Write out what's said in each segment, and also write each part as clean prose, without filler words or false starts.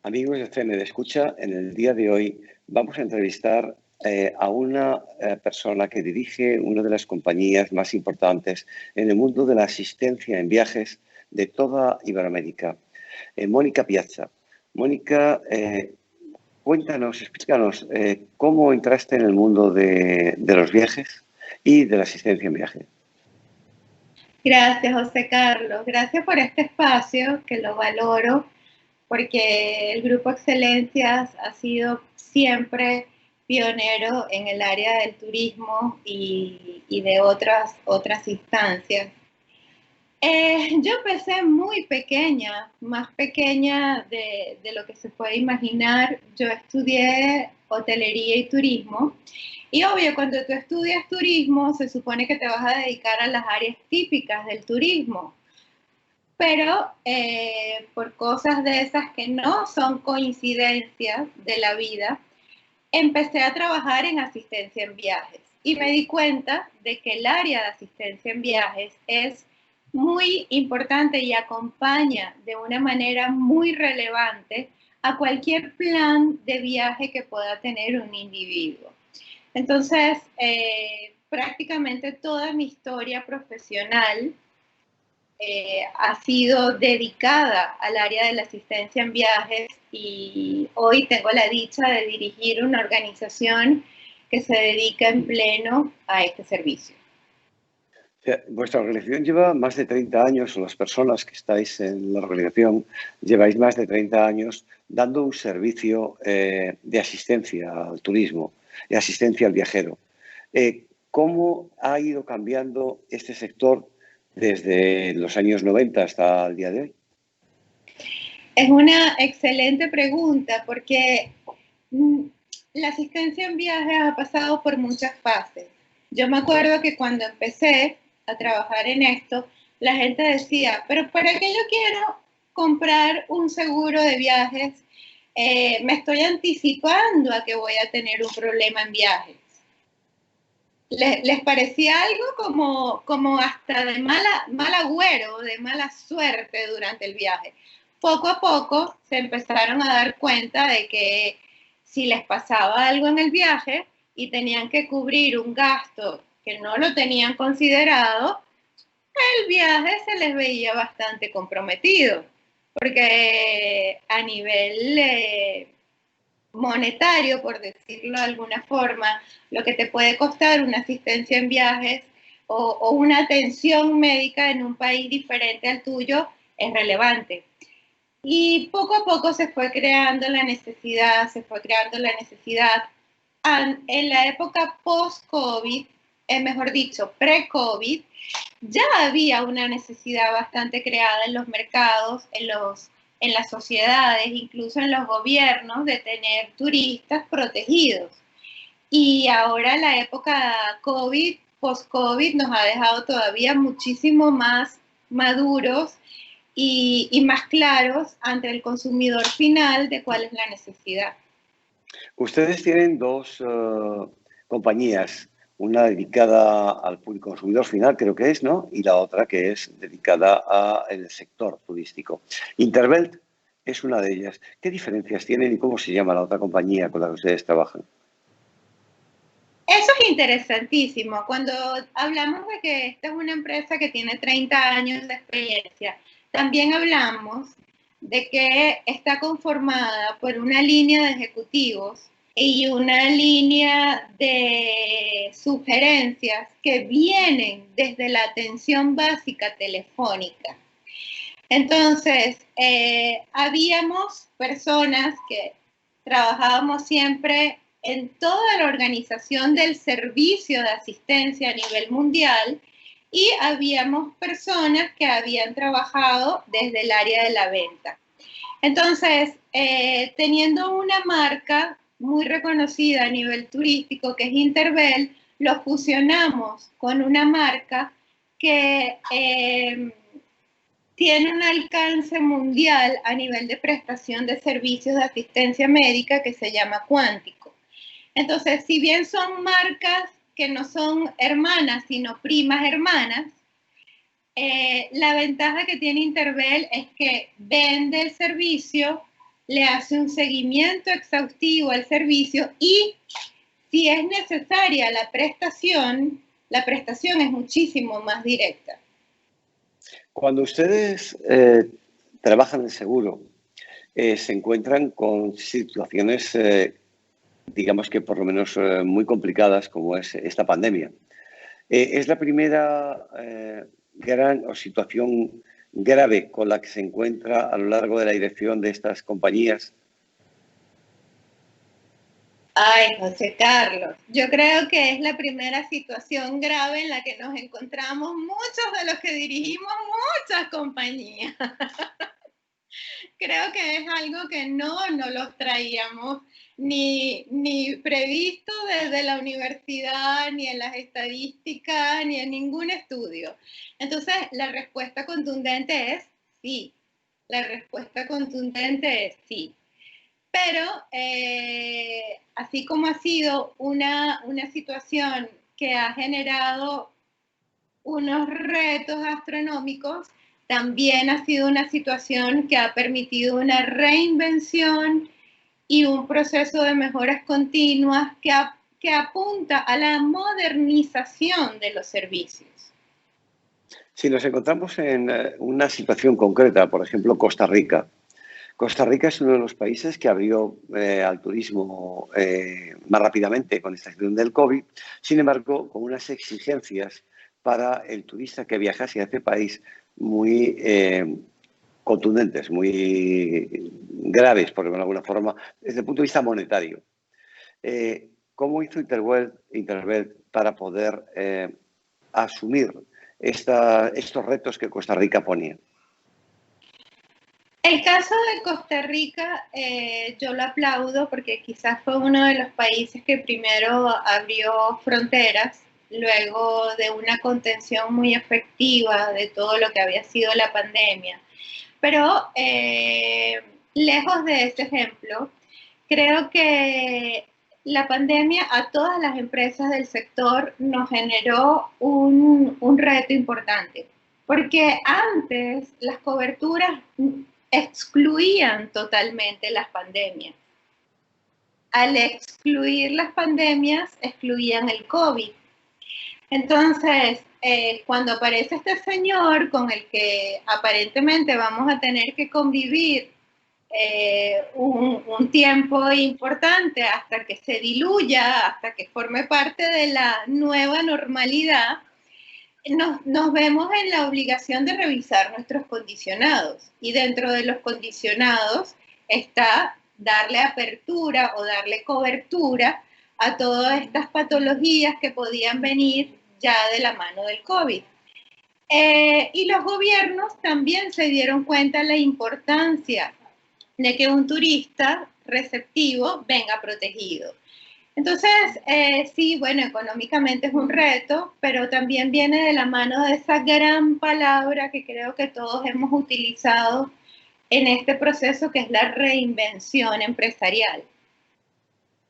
Amigos de CND Escucha, en el día de hoy vamos a entrevistar a una persona que dirige una de las compañías más importantes en el mundo de la asistencia en viajes de toda Iberoamérica, Mónica Piazza. Mónica, cuéntanos, explícanos cómo entraste en el mundo de los viajes y de la asistencia en viaje. Gracias, José Carlos. Gracias por este espacio, que lo valoro, porque el Grupo Excelencias ha sido siempre pionero en el área del turismo y de otras instancias. Yo empecé muy pequeña, más pequeña de lo que se puede imaginar. Yo estudié hotelería y turismo. Y obvio, cuando tú estudias turismo, se supone que te vas a dedicar a las áreas típicas del turismo. Pero por cosas de esas que no son coincidencias de la vida, empecé a trabajar en asistencia en viajes. Y me di cuenta de que el área de asistencia en viajes es muy importante y acompaña de una manera muy relevante a cualquier plan de viaje que pueda tener un individuo. Entonces, prácticamente toda mi historia profesional ha sido dedicada al área de la asistencia en viajes y hoy tengo la dicha de dirigir una organización que se dedica en pleno a este servicio. Vuestra organización lleva más de 30 años, o las personas que estáis en la organización lleváis más de 30 años dando un servicio de asistencia al turismo, de asistencia al viajero. ¿Cómo ha ido cambiando este sector desde los años 90 hasta el día de hoy? Es una excelente pregunta porque la asistencia en viajes ha pasado por muchas fases. Yo me acuerdo que cuando empecé a trabajar en esto, la gente decía, pero ¿para qué yo quiero comprar un seguro de viajes? Me estoy anticipando a que voy a tener un problema en viajes. Les parecía algo como hasta de mal agüero, de mala suerte durante el viaje. Poco a poco se empezaron a dar cuenta de que si les pasaba algo en el viaje y tenían que cubrir un gasto que no lo tenían considerado, el viaje se les veía bastante comprometido, porque a nivel monetario, por decirlo de alguna forma, lo que te puede costar una asistencia en viajes o una atención médica en un país diferente al tuyo es relevante. Y poco a poco se fue creando la necesidad, En la época post-COVID, mejor dicho, pre-COVID, ya había una necesidad bastante creada en los mercados, en las sociedades, incluso en los gobiernos, de tener turistas protegidos. Y ahora la época COVID, post-COVID, nos ha dejado todavía muchísimo más maduros y más claros ante el consumidor final de cuál es la necesidad. Ustedes tienen dos compañías, una dedicada al público consumidor final, creo que es, ¿no? Y la otra que es dedicada al sector turístico. Intervelt es una de ellas. ¿Qué diferencias tienen y cómo se llama la otra compañía con la que ustedes trabajan? Eso es interesantísimo. Cuando hablamos de que esta es una empresa que tiene 30 años de experiencia, también hablamos de que está conformada por una línea de ejecutivos y una línea de sugerencias que vienen desde la atención básica telefónica. Entonces, habíamos personas que trabajábamos siempre en toda la organización del servicio de asistencia a nivel mundial y habíamos personas que habían trabajado desde el área de la venta. Entonces, teniendo una marca muy reconocida a nivel turístico que es Intervel, lo fusionamos con una marca que tiene un alcance mundial a nivel de prestación de servicios de asistencia médica que se llama Cuántico. Entonces, si bien son marcas que no son hermanas, sino primas hermanas, la ventaja que tiene Intervel es que vende el servicio le hace un seguimiento exhaustivo al servicio y si es necesaria la prestación es muchísimo más directa. Cuando ustedes trabajan en seguro, se encuentran con situaciones, digamos que por lo menos muy complicadas, como es esta pandemia. ¿Es la primera gran o situación grave con la que se encuentra a lo largo de la dirección de estas compañías? Ay, José Carlos, yo creo que es la primera situación grave en la que nos encontramos muchos de los que dirigimos muchas compañías. Creo que es algo que no los traíamos ni previsto desde la universidad, ni en las estadísticas, ni en ningún estudio. Entonces, la respuesta contundente es sí. La respuesta contundente es sí. Pero así como ha sido una situación que ha generado unos retos astronómicos, también ha sido una situación que ha permitido una reinvención y un proceso de mejoras continuas que apunta a la modernización de los servicios. Si nos encontramos en una situación concreta, por ejemplo, Costa Rica. Costa Rica es uno de los países que abrió al turismo más rápidamente con esta situación del COVID, sin embargo, con unas exigencias para el turista que viajase a este país muy contundentes, muy graves, por decirlo de alguna forma, desde el punto de vista monetario. ¿Cómo hizo Intervel para poder asumir estos retos que Costa Rica ponía? El caso de Costa Rica, yo lo aplaudo porque quizás fue uno de los países que primero abrió fronteras, luego de una contención muy efectiva de todo lo que había sido la pandemia. Pero lejos de ese ejemplo, creo que la pandemia a todas las empresas del sector nos generó un reto importante, porque antes las coberturas excluían totalmente las pandemias. Al excluir las pandemias, excluían el COVID. Entonces, cuando aparece este señor con el que aparentemente vamos a tener que convivir un tiempo importante hasta que se diluya, hasta que forme parte de la nueva normalidad, nos vemos en la obligación de revisar nuestros condicionados. Y dentro de los condicionados está darle apertura o darle cobertura a todas estas patologías que podían venir ya de la mano del COVID. Y los gobiernos también se dieron cuenta de la importancia de que un turista receptivo venga protegido. Entonces, sí, bueno, económicamente es un reto, pero también viene de la mano de esa gran palabra que creo que todos hemos utilizado en este proceso, que es la reinvención empresarial.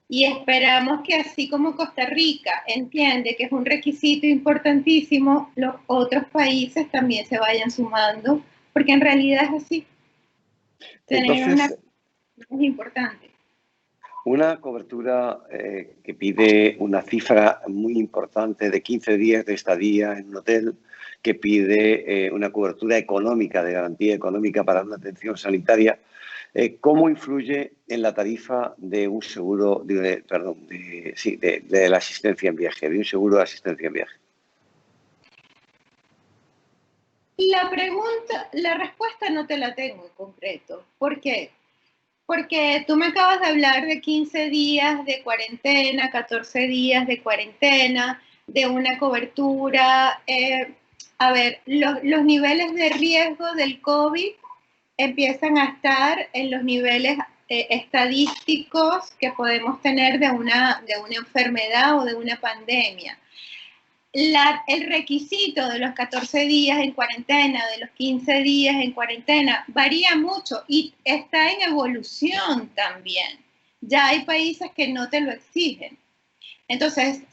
Y esperamos que así como Costa Rica entiende que es un requisito importantísimo, los otros países también se vayan sumando, porque en realidad es así. Tener una es importante. Una cobertura que pide una cifra muy importante de 15 días de estadía en un hotel, que pide una cobertura económica, de garantía económica para una atención sanitaria. ¿Cómo influye en la tarifa de un seguro, de la asistencia en viaje, de un seguro de asistencia en viaje? La respuesta no te la tengo en concreto. ¿Por qué? Porque tú me acabas de hablar de 15 días de cuarentena, 14 días de cuarentena, de una cobertura. A ver, los niveles de riesgo del COVID empiezan a estar en los niveles estadísticos que podemos tener de una enfermedad o de una pandemia. El requisito de los 14 días en cuarentena, de los 15 días en cuarentena, varía mucho y está en evolución también. Ya hay países que no te lo exigen. Entonces,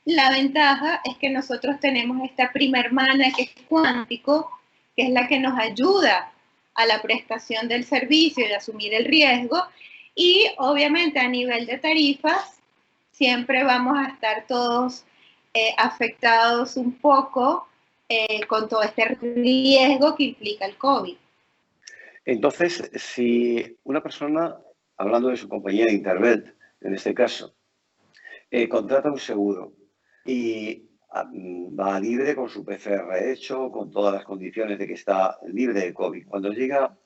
la ventaja es que nosotros tenemos esta prima hermana que es Cuántico, que es la que nos ayuda a la prestación del servicio y asumir el riesgo. Y obviamente a nivel de tarifas, siempre vamos a estar todos afectados un poco con todo este riesgo que implica el COVID. Entonces, si una persona, hablando de su compañía de Intervet, en este caso, contrata un seguro y va libre con su PCR hecho, con todas las condiciones de que está libre de COVID. Cuando llega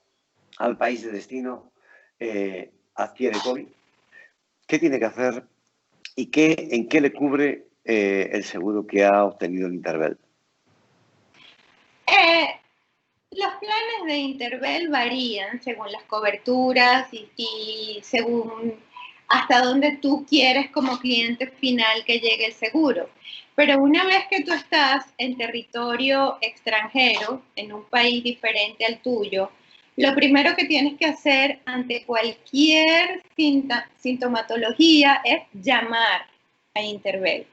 al país de destino, adquiere COVID, ¿qué tiene que hacer y en qué le cubre el seguro que ha obtenido en Intervel? Los planes de Intervel varían según las coberturas y según hasta dónde tú quieres como cliente final que llegue el seguro. Pero una vez que tú estás en territorio extranjero, en un país diferente al tuyo, lo primero que tienes que hacer ante cualquier sintomatología es llamar a Intervel.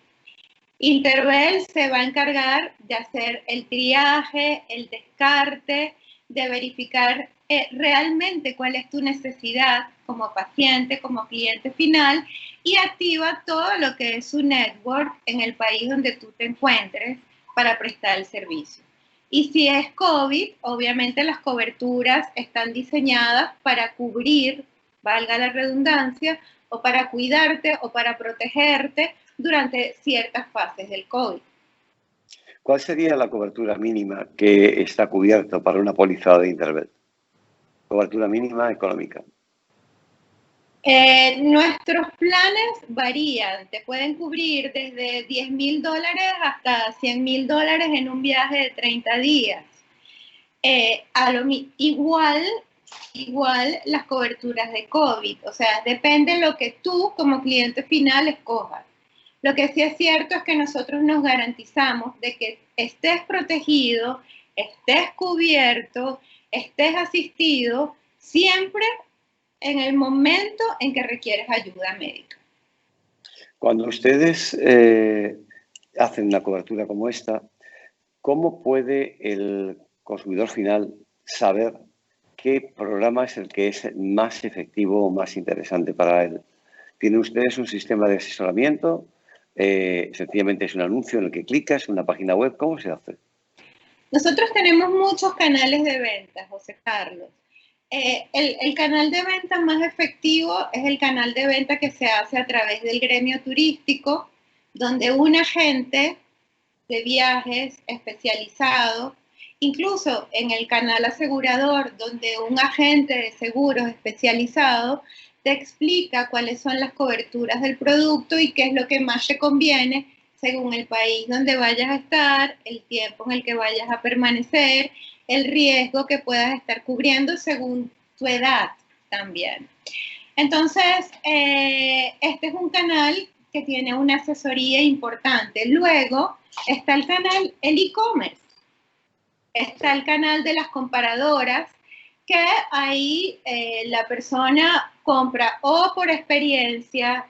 Intervel se va a encargar de hacer el triaje, el descarte, de verificar realmente cuál es tu necesidad como paciente, como cliente final, y activa todo lo que es su network en el país donde tú te encuentres para prestar el servicio. Y si es COVID, obviamente las coberturas están diseñadas para cubrir, valga la redundancia, o para cuidarte o para protegerte durante ciertas fases del COVID. ¿Cuál sería la cobertura mínima que está cubierta para una póliza de Intervel? Cobertura mínima económica. Nuestros planes varían, te pueden cubrir desde $10,000 hasta $100,000 en un viaje de 30 días. Igual las coberturas de COVID, o sea, depende de lo que tú como cliente final escojas. Lo que sí es cierto es que nosotros nos garantizamos de que estés protegido, estés cubierto, estés asistido, siempre en el momento en que requieres ayuda médica. Cuando ustedes hacen una cobertura como esta, ¿cómo puede el consumidor final saber qué programa es el que es más efectivo o más interesante para él? ¿Tienen ustedes un sistema de asesoramiento? Sencillamente es un anuncio en el que clicas, una página web. ¿Cómo se hace? Nosotros tenemos muchos canales de venta, José Carlos. El canal de venta más efectivo es el canal de venta que se hace a través del gremio turístico, donde un agente de viajes especializado, incluso en el canal asegurador, donde un agente de seguros especializado te explica cuáles son las coberturas del producto y qué es lo que más te conviene según el país donde vayas a estar, el tiempo en el que vayas a permanecer, el riesgo que puedas estar cubriendo según tu edad también. Entonces, este es un canal que tiene una asesoría importante. Luego está el canal, el e-commerce. Está el canal de las comparadoras, que ahí la persona compra o por experiencia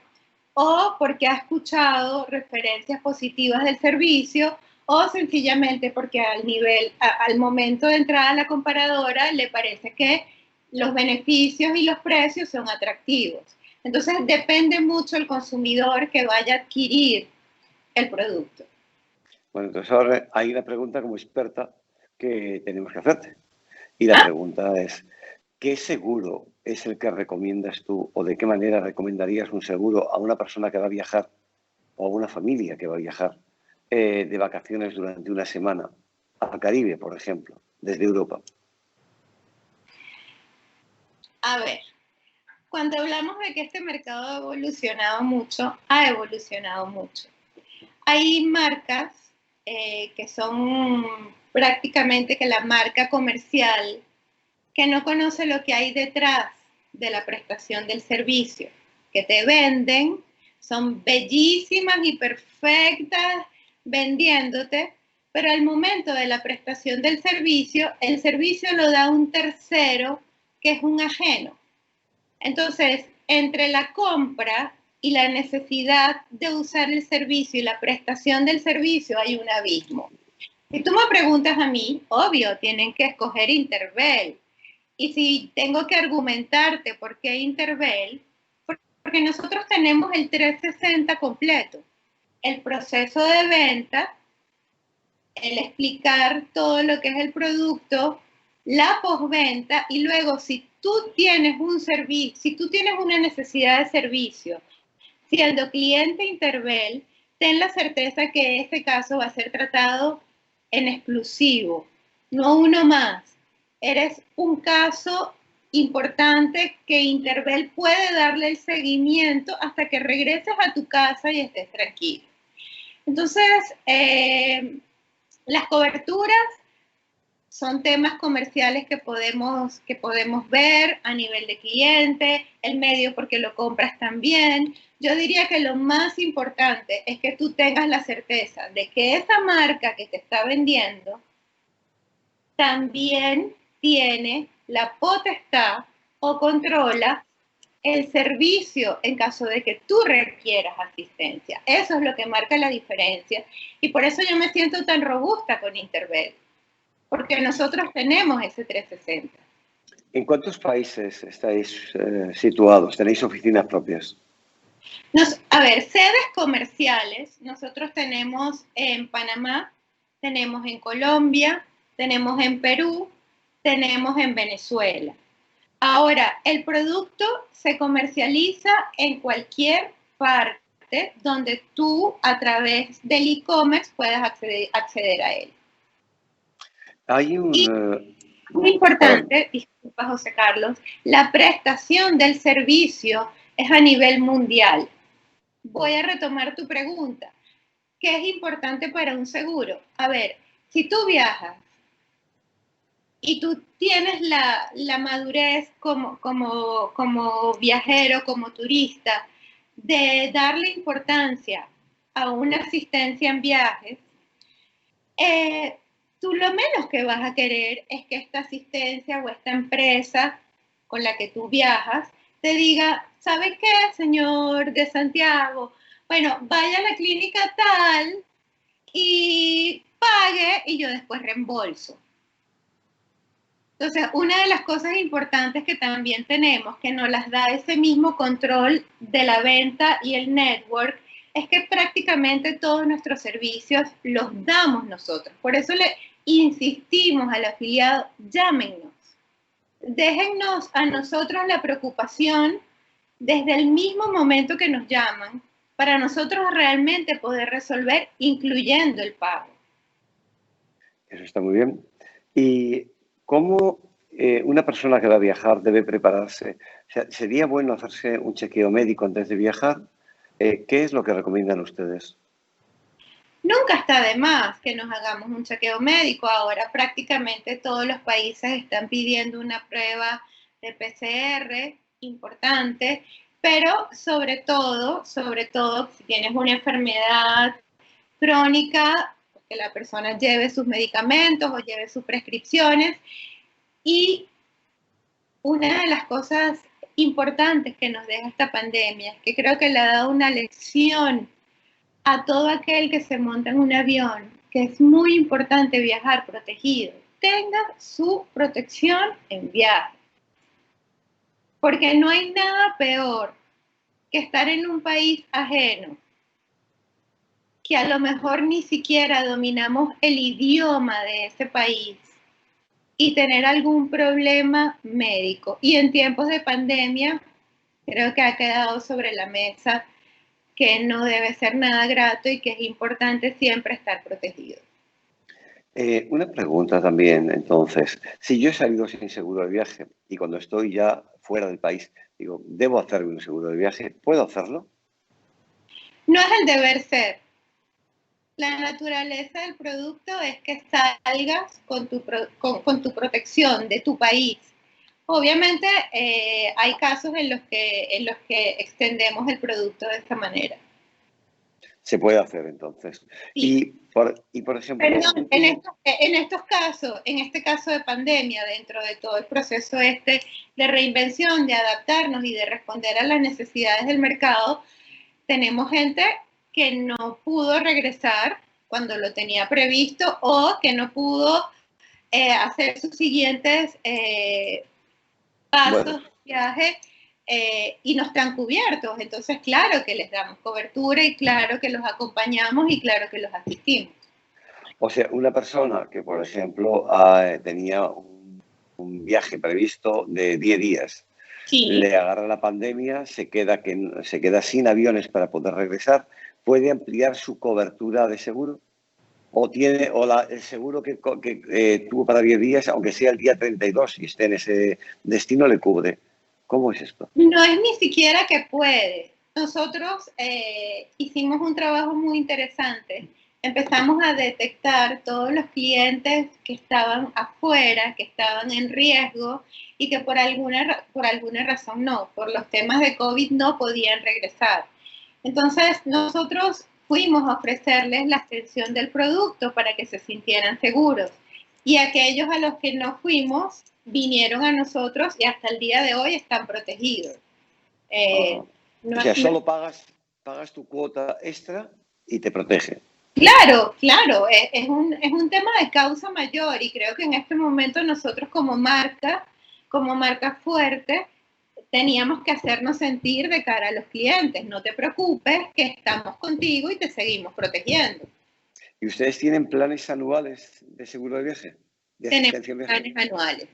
o porque ha escuchado referencias positivas del servicio o sencillamente porque al momento de entrar a la comparadora le parece que los beneficios y los precios son atractivos. Entonces depende mucho el consumidor que vaya a adquirir el producto. Bueno, entonces ahora hay una pregunta como experta que tenemos que hacerte. Y la pregunta es, ¿qué seguro es el que recomiendas tú o de qué manera recomendarías un seguro a una persona que va a viajar o a una familia que va a viajar de vacaciones durante una semana al Caribe, por ejemplo, desde Europa? A ver, cuando hablamos de que este mercado ha evolucionado mucho, Hay marcas que son prácticamente que la marca comercial que no conoce lo que hay detrás de la prestación del servicio, que te venden, son bellísimas y perfectas vendiéndote, pero al momento de la prestación del servicio, el servicio lo da un tercero que es un ajeno. Entonces, entre la compra y la necesidad de usar el servicio y la prestación del servicio hay un abismo. Si tú me preguntas a mí, obvio, tienen que escoger Intervel. Y si tengo que argumentarte por qué Intervel, porque nosotros tenemos el 360 completo. El proceso de venta, el explicar todo lo que es el producto, la postventa, y luego si tú tienes un servicio, si tú tienes una necesidad de servicio, siendo cliente Intervel, ten la certeza que este caso va a ser tratado en exclusivo, no uno más. Eres un caso importante que Intervel puede darle el seguimiento hasta que regreses a tu casa y estés tranquilo. Entonces, las coberturas son temas comerciales que podemos ver a nivel de cliente, el medio porque lo compras también. Yo diría que lo más importante es que tú tengas la certeza de que esa marca que te está vendiendo también tiene la potestad o controla el servicio en caso de que tú requieras asistencia. Eso es lo que marca la diferencia. Y por eso yo me siento tan robusta con Intervel, porque nosotros tenemos ese 360. ¿En cuántos países estáis situados? ¿Tenéis oficinas propias? A ver, sedes comerciales, nosotros tenemos en Panamá, tenemos en Colombia, tenemos en Perú, tenemos en Venezuela. Ahora, el producto se comercializa en cualquier parte donde tú a través del e-commerce puedas acceder a él. Hay un... Y muy importante, disculpa José Carlos, la prestación del servicio es a nivel mundial. Voy a retomar tu pregunta. ¿Qué es importante para un seguro? A ver, si tú viajas y tú tienes la madurez como viajero, como turista, de darle importancia a una asistencia en viajes, tú lo menos que vas a querer es que esta asistencia o esta empresa con la que tú viajas te diga, ¿sabe qué, señor de Santiago? Bueno, vaya a la clínica tal y pague y yo después reembolso. Entonces, una de las cosas importantes que también tenemos, que nos las da ese mismo control de la venta y el network, es que prácticamente todos nuestros servicios los damos nosotros. Por eso le insistimos al afiliado, llámenos. Déjennos a nosotros la preocupación desde el mismo momento que nos llaman para nosotros realmente poder resolver, incluyendo el pago. Eso está muy bien. ¿Y cómo una persona que va a viajar debe prepararse? O sea, ¿sería bueno hacerse un chequeo médico antes de viajar? ¿Qué es lo que recomiendan ustedes? Nunca está de más que nos hagamos un chequeo médico. Ahora prácticamente todos los países están pidiendo una prueba de PCR importante, pero sobre todo, si tienes una enfermedad crónica, que la persona lleve sus medicamentos o lleve sus prescripciones. Y una de las cosas importantes que nos deja esta pandemia, que creo que le ha dado una lección a todo aquel que se monta en un avión, que es muy importante viajar protegido, tenga su protección en viaje. Porque no hay nada peor que estar en un país ajeno, que a lo mejor ni siquiera dominamos el idioma de ese país y tener algún problema médico. Y en tiempos de pandemia, creo que ha quedado sobre la mesa que no debe ser nada grato y que es importante siempre estar protegido. Una pregunta también, entonces. Si yo he salido sin seguro de viaje y cuando estoy ya fuera del país, digo, ¿debo hacerme un seguro de viaje? ¿Puedo hacerlo? No es el deber ser. La naturaleza del producto es que salgas con tu protección de tu país. Obviamente hay casos en los que extendemos el producto de esta manera. Se puede hacer entonces. Sí. Y por ejemplo... Perdón, en estos casos, en este caso de pandemia, dentro de todo el proceso de reinvención, de adaptarnos y de responder a las necesidades del mercado, tenemos gente que no pudo regresar cuando lo tenía previsto o que no pudo hacer sus siguientes pasos Bueno, de viaje y no están cubiertos. Entonces, claro que les damos cobertura y claro que los acompañamos y claro que los asistimos. o sea, una persona que, por ejemplo, tenía un viaje previsto de 10 días, Sí. le agarra la pandemia, se queda sin aviones para poder regresar, ¿puede ampliar su cobertura de seguro? El seguro que tuvo para 10 días, aunque sea el día 32 y esté en ese destino, le cubre. ¿Cómo es esto? No es ni siquiera que puede. Nosotros hicimos un trabajo muy interesante. Empezamos a detectar todos los clientes que estaban afuera, que estaban en riesgo y que por alguna razón no, por los temas de COVID no podían regresar. Entonces nosotros fuimos a ofrecerles la extensión del producto para que se sintieran seguros. Y aquellos a los que no fuimos vinieron a nosotros y hasta el día de hoy están protegidos. Ajá. O No, sea, no, solo pagas tu cuota extra y te protege. claro, claro, es un tema de causa mayor y creo que en este momento nosotros como marca fuerte, teníamos que hacernos sentir de cara a los clientes. No te preocupes, que estamos contigo y te seguimos protegiendo. ¿Y ustedes tienen planes anuales de seguro de viaje? ¿De asistencia en viaje?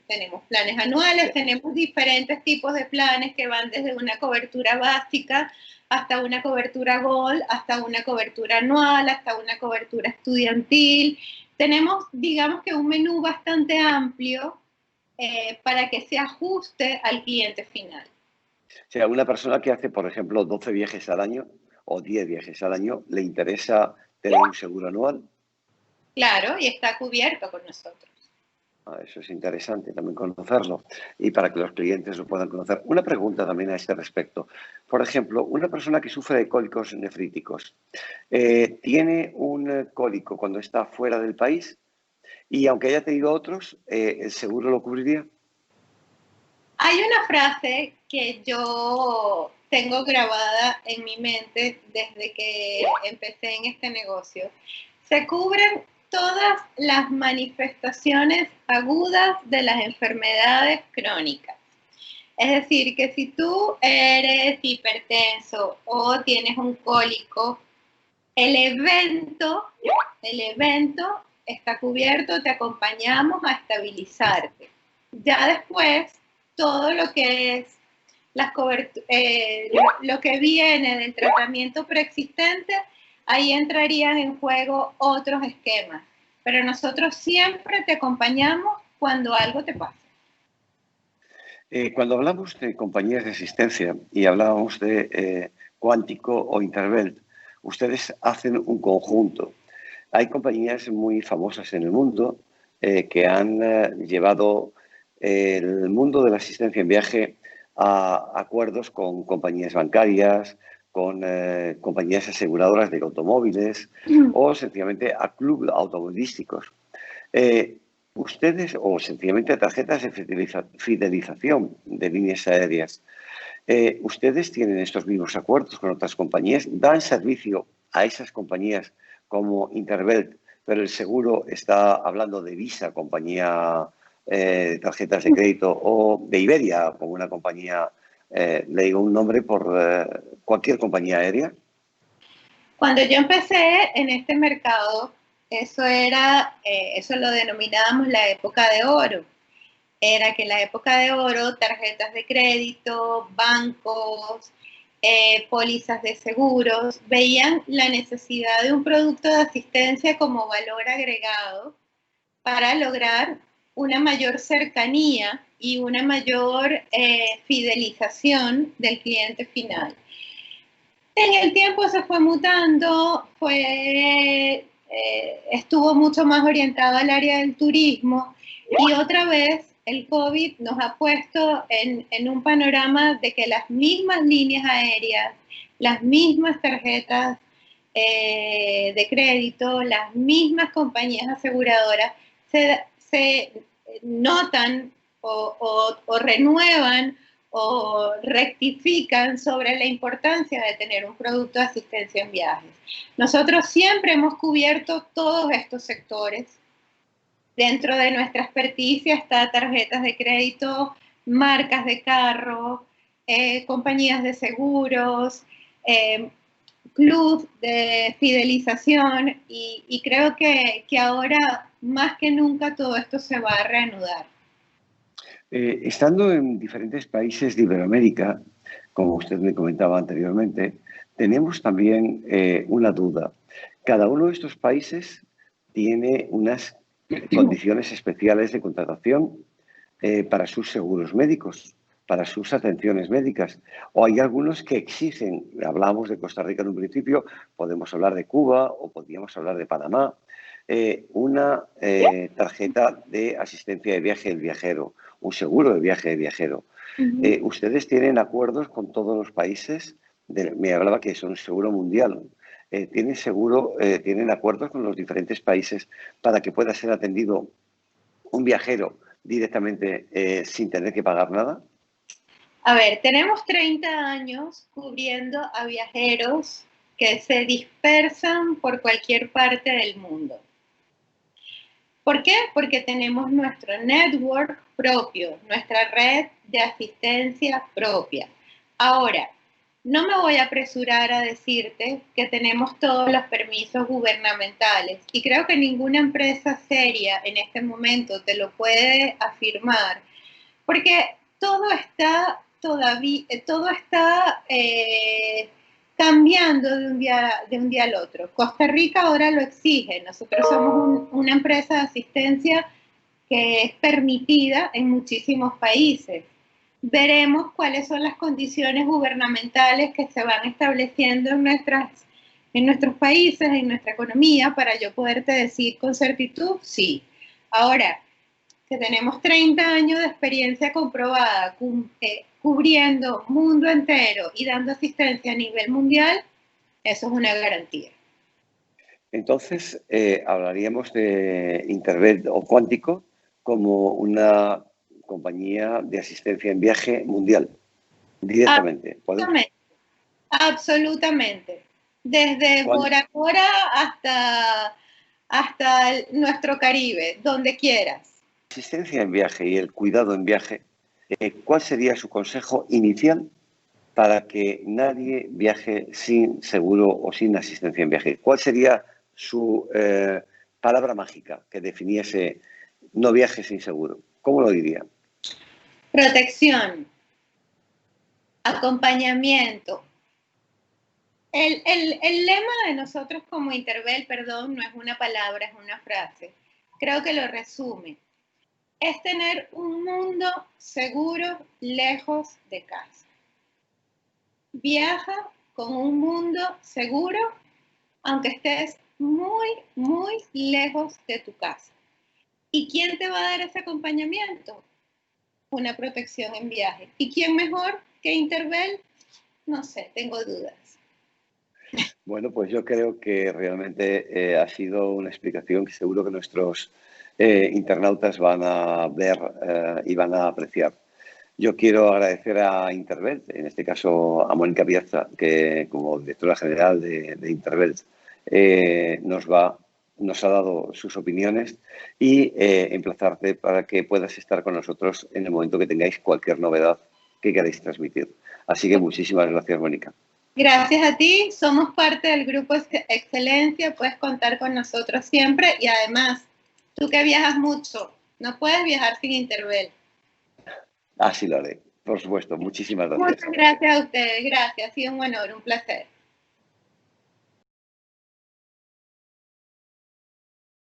Tenemos planes O anuales, sea, tenemos diferentes tipos de planes que van desde una cobertura básica hasta una cobertura Gold, hasta una cobertura anual, hasta una cobertura estudiantil. Tenemos, digamos que un menú bastante amplio para que se ajuste al cliente final. o sea, una persona que hace, por ejemplo, 12 viajes al año o 10 viajes al año, ¿le interesa tener un seguro anual? Claro, y está cubierto con nosotros. Eso es interesante también conocerlo y para que los clientes lo puedan conocer. Una pregunta también a este respecto. Por ejemplo, una persona que sufre de cólicos nefríticos, tiene un cólico cuando está fuera del país y aunque haya tenido otros, ¿el seguro lo cubriría? Hay una frase que yo tengo grabada en mi mente desde que empecé en este negocio. Se cubren todas las manifestaciones agudas de las enfermedades crónicas. Es decir, que si tú eres hipertenso o tienes un cólico, el evento, el evento está cubierto, te acompañamos a estabilizarte. Ya después, todo lo que es lo que viene del tratamiento preexistente, ahí entrarían en juego otros esquemas. Pero nosotros siempre te acompañamos cuando algo te pasa. Cuando hablamos de compañías de asistencia y hablábamos de Cuántico o Intervelt, ustedes hacen un conjunto. Hay compañías muy famosas en el mundo que han llevado el mundo de la asistencia en viaje a acuerdos con compañías bancarias, con compañías aseguradoras de automóviles o sencillamente a clubes automovilísticos. Ustedes o sencillamente tarjetas de fidelización de líneas aéreas. ¿Ustedes tienen estos mismos acuerdos con otras compañías? ¿Dan servicio a esas compañías como Intervelt, pero el seguro está hablando de Visa, compañía de tarjetas de crédito, o de Iberia, como una compañía, le digo un nombre por cualquier compañía aérea? Cuando yo empecé en este mercado, eso lo denominábamos la época de oro. Era que en la época de oro, tarjetas de crédito, bancos, pólizas de seguros, veían la necesidad de un producto de asistencia como valor agregado para lograr una mayor cercanía y una mayor fidelización del cliente final. En el tiempo se fue mutando, estuvo mucho más orientado al área del turismo y otra vez el COVID nos ha puesto en un panorama de que las mismas líneas aéreas, las mismas tarjetas de crédito, las mismas compañías aseguradoras se notan o renuevan o rectifican sobre la importancia de tener un producto de asistencia en viajes. Nosotros siempre hemos cubierto todos estos sectores. Dentro de nuestra experticia está tarjetas de crédito marcas de carro, compañías de seguros, club de fidelización y creo que ahora más que nunca todo esto se va a reanudar. Estando en diferentes países de Iberoamérica, como usted me comentaba anteriormente, tenemos también una duda. Cada uno de estos países tiene unas condiciones especiales de contratación para sus seguros médicos, para sus atenciones médicas. O hay algunos que exigen, hablamos de Costa Rica en un principio, podemos hablar de Cuba o podríamos hablar de Panamá, una tarjeta de asistencia de viaje del viajero, un seguro de viaje del viajero. ¿Ustedes tienen acuerdos con todos los países? Me hablaba que es un seguro mundial. ¿Tienen acuerdos con los diferentes países para que pueda ser atendido un viajero directamente sin tener que pagar nada? A ver, tenemos 30 años cubriendo a viajeros que se dispersan por cualquier parte del mundo. ¿Por qué? Porque tenemos nuestro network propio, nuestra red de asistencia propia. Ahora, no me voy a apresurar a decirte que tenemos todos los permisos gubernamentales y creo que ninguna empresa seria en este momento te lo puede afirmar, porque todo está cambiando de un día al otro. Costa Rica ahora lo exige. Nosotros somos una empresa de asistencia que es permitida en muchísimos países. Veremos cuáles son las condiciones gubernamentales que se van estableciendo en nuestros países, en nuestra economía, para yo poderte decir con certitud, sí. Ahora, que tenemos 30 años de experiencia comprobada cubriendo mundo entero y dando asistencia a nivel mundial, eso es una garantía. Entonces, hablaríamos de Intervet o Cuántico como una compañía de asistencia en viaje mundial, directamente. Absolutamente. Absolutamente. Desde Bora Bora hasta nuestro Caribe, donde quieras. Asistencia en viaje y el cuidado en viaje, ¿cuál sería su consejo inicial para que nadie viaje sin seguro o sin asistencia en viaje? ¿Cuál sería su palabra mágica que definiese no viaje sin seguro? ¿Cómo lo diría? Protección, acompañamiento. El lema de nosotros como Intervel, perdón, no es una palabra, es una frase. Creo que lo resume. Es tener un mundo seguro lejos de casa. Viaja con un mundo seguro, aunque estés muy, muy lejos de tu casa. ¿Y quién te va a dar ese acompañamiento? Una protección en viaje. ¿Y quién mejor que Intervel? No sé, tengo dudas. Bueno, pues yo creo que realmente ha sido una explicación que seguro que nuestros internautas van a ver y van a apreciar. Yo quiero agradecer a Intervet, en este caso a Mónica Piazza, que como directora general de Intervet nos ha dado sus opiniones y emplazarte para que puedas estar con nosotros en el momento que tengáis cualquier novedad que queráis transmitir. Así que muchísimas gracias, Mónica. Gracias a ti, somos parte del Grupo Excelencia, puedes contar con nosotros siempre y además, tú que viajas mucho, no puedes viajar sin Intervel. Así lo haré, por supuesto. Muchísimas gracias. Muchas gracias a ustedes, gracias, ha sido un honor, un placer.